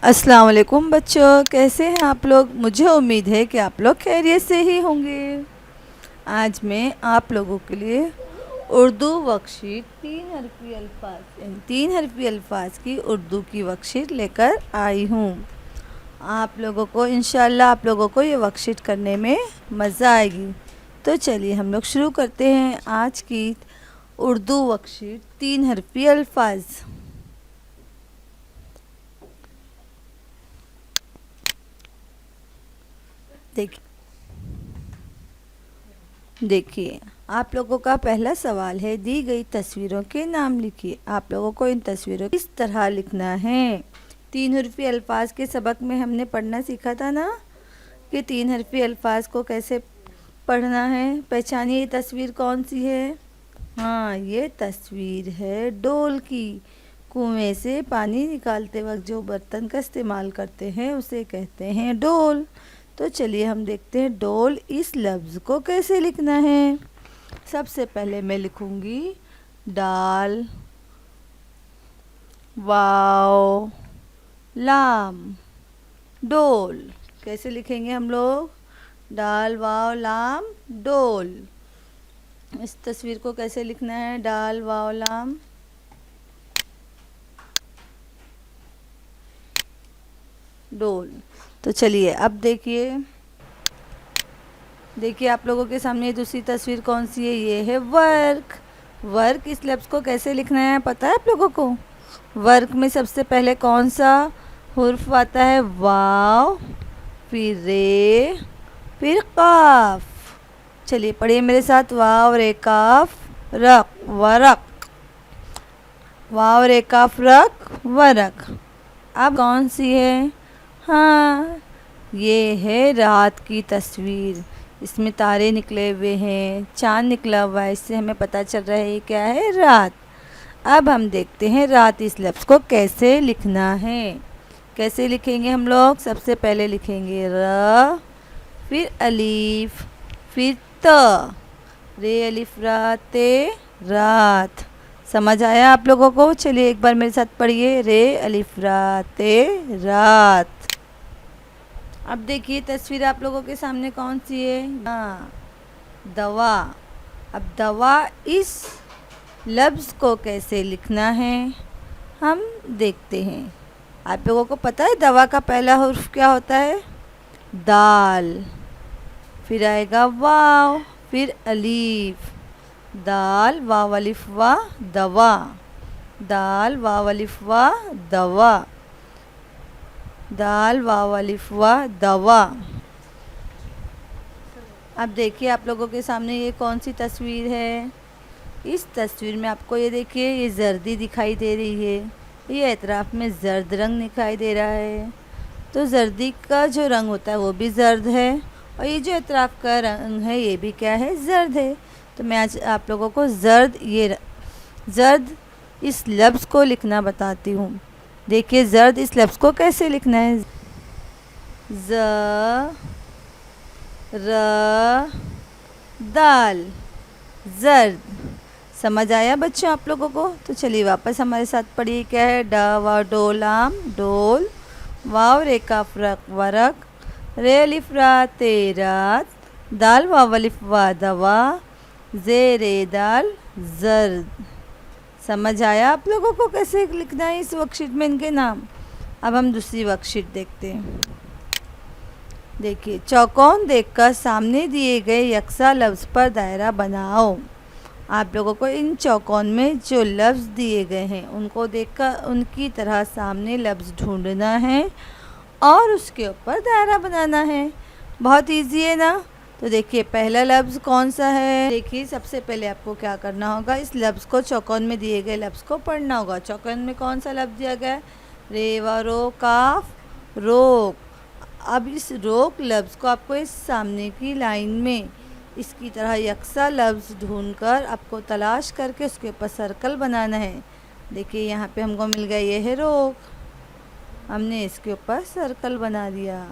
अस्सलाम वालेकुम बच्चों, कैसे हैं आप लोग। मुझे उम्मीद है कि आप लोग खैरियत से ही होंगे। आज मैं आप लोगों के लिए उर्दू वर्कशीट तीन हरफी अल्फाज की उर्दू की वर्कशीट लेकर आई हूँ। आप लोगों को इंशाल्लाह आप लोगों को ये वर्कशीट करने में मज़ा आएगी। तो चलिए हम लोग शुरू करते हैं आज की उर्दू वर्कशीट तीन हरफी अल्फाज। देखिए आप लोगों का पहला सवाल है, दी गई तस्वीरों के नाम लिखिए। आप लोगों को इन तस्वीरों को इस तरह लिखना है। तीन हरफी अल्फाज के सबक में हमने पढ़ना सीखा था ना कि तीन हरफी अल्फाज को कैसे पढ़ना है। पहचानिए ये तस्वीर कौन सी है। हाँ, ये तस्वीर है डोल की। कुएं से पानी निकालते वक्त जो बर्तन का इस्तेमाल करते हैं उसे कहते हैं डोल। तो चलिए हम देखते हैं डोल इस लफ्ज़ को कैसे लिखना है। सबसे पहले मैं लिखूंगी डाल वाव लाम डोल। कैसे लिखेंगे हम लोग, डाल वाव लाम डोल। इस तस्वीर को कैसे लिखना है, डाल वाव लाम डोल। तो चलिए अब देखिए आप लोगों के सामने दूसरी तस्वीर कौन सी है, ये है वर्क। वर्क इस लफ्ज़ को कैसे लिखना है पता है आप लोगों को। वर्क में सबसे पहले कौन सा हुर्फ आता है, वाव, फिर रे, फिर काफ। चलिए पढ़िए मेरे साथ, वाव रे काफ रक वरक, वाव रे काफ रक वरक। अब कौन सी है, हाँ ये है रात की तस्वीर। इसमें तारे निकले हुए हैं, चांद निकला हुआ है, इससे हमें पता चल रहा है ये क्या है, रात। अब हम देखते हैं रात इस लफ्ज़ को कैसे लिखना है। कैसे लिखेंगे हम लोग, सबसे पहले लिखेंगे र, फिर अलीफ, फिर त, रे अलिफ रा ते रात। समझ आया आप लोगों को। चलिए एक बार मेरे साथ पढ़िए, रे अलिफ रा ते रात। अब देखिए तस्वीर आप लोगों के सामने कौन सी है, हाँ दवा। अब दवा इस लफ्ज़ को कैसे लिखना है हम देखते हैं। आप लोगों को पता है दवा का पहला हुर्फ क्या होता है, दाल, फिर आएगा वाव, फिर अलीफ, दाल वाव अलिफ वा दवा, दाल वाव अलिफ वा दवा, दाल वाव अलिफ वा दवा। अब देखिए आप लोगों के सामने ये कौन सी तस्वीर है। इस तस्वीर में आपको ये देखिए ये जर्दी दिखाई दे रही है, ये एतराफ़ में जर्द रंग दिखाई दे रहा है। तो जर्दी का जो रंग होता है वो भी जर्द है, और ये जो एतराफ़ का रंग है ये भी क्या है, जर्द है। तो मैं आज आप लोगों को जर्द इस लफ्ज़ को लिखना बताती हूँ। देखिए जर्द इस लफ्ज़ को कैसे लिखना है, ज र दाल जर्द। समझ आया बच्चों आप लोगों को। तो चलिए वापस हमारे साथ पढ़िए, क्या है, डा वा डोलाम डोल, वाव रे काफ रक वरक, रे अलिफ रा ते रात, दाल वाव अलिफ वा दवा, जे रे दाल जर्द। समझ आया आप लोगों को कैसे लिखना है इस वर्कशीट में इनके नाम। अब हम दूसरी वर्कशीट देखते हैं। देखिए चौकोन देखकर सामने दिए गए यकसा लफ्ज़ पर दायरा बनाओ। आप लोगों को इन चौकोन में जो लफ्ज़ दिए गए हैं उनको देखकर उनकी तरह सामने लफ्ज़ ढूंढना है और उसके ऊपर दायरा बनाना है। बहुत इजी है ना। तो देखिए पहला लफ्ज़ कौन सा है, देखिए सबसे पहले आपको क्या करना होगा, इस लफ्ज़ को चौकोन में दिए गए लफ्ज़ को पढ़ना होगा। चौकोन में कौन सा लफ्ज़ दिया गया है, रे व रो काफ रोक। अब इस रोक लफ्ज़ को आपको इस सामने की लाइन में इसकी तरह यकसा लफ्ज़ ढूंढकर आपको तलाश करके उसके ऊपर सर्कल बनाना है। देखिए यहाँ पे हमको मिल गया, ये है रोक, हमने इसके ऊपर सर्कल बना दिया।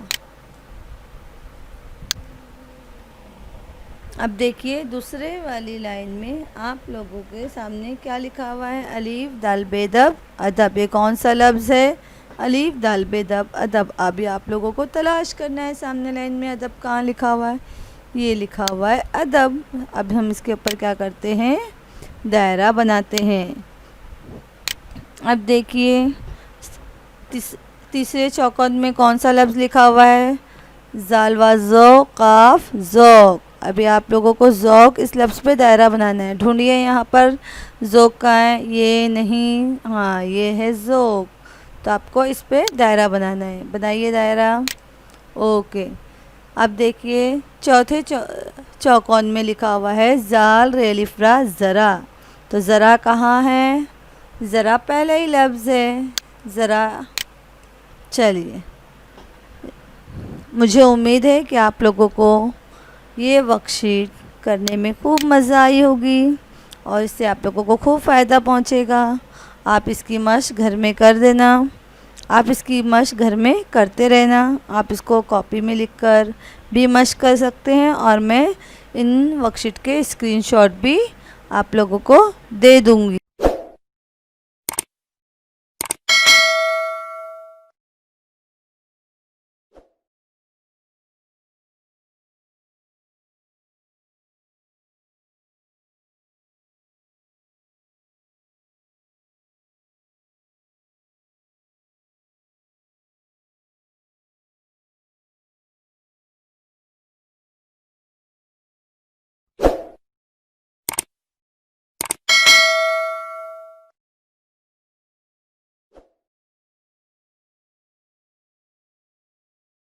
अब देखिए दूसरे वाली लाइन में आप लोगों के सामने क्या लिखा हुआ है, अलीफ दाल बेदब अदब। ये कौन सा लफ्ज़ है, अलीफ दाल बेदब अदब। अभी आप लोगों को तलाश करना है सामने लाइन में अदब कहाँ लिखा हुआ है। ये लिखा हुआ है अदब। अब हम इसके ऊपर क्या करते हैं, दायरा बनाते हैं। अब देखिए तीसरे चौकोर में कौन सा लफ्ज़ लिखा हुआ है, जाल व ज़ौ काफ ज़ौक। अभी आप लोगों को ज़ौक इस लफ्ज़ पे दायरा बनाना है। ढूंढिए यहाँ पर ज़ौक का है, ये नहीं, हाँ ये है ज़ौक। तो आपको इस पे दायरा बनाना है। बनाइए दायरा। ओके। अब देखिए चौथे चौकोन में लिखा हुआ है जाल रेलिफ्रा ज़रा। तो ज़रा कहाँ है, ज़रा पहला ही लफ्ज़ है, ज़रा। चलिए, मुझे उम्मीद है कि आप लोगों को ये वर्कशीट करने में खूब मज़ा आई होगी और इससे आप लोगों को खूब फ़ायदा पहुंचेगा। आप इसकी मश्क घर में कर देना। आप इसकी मश्क घर में करते रहना। आप इसको कॉपी में लिखकर भी मश्क कर सकते हैं और मैं इन वर्कशीट के स्क्रीनशॉट भी आप लोगों को दे दूँगी।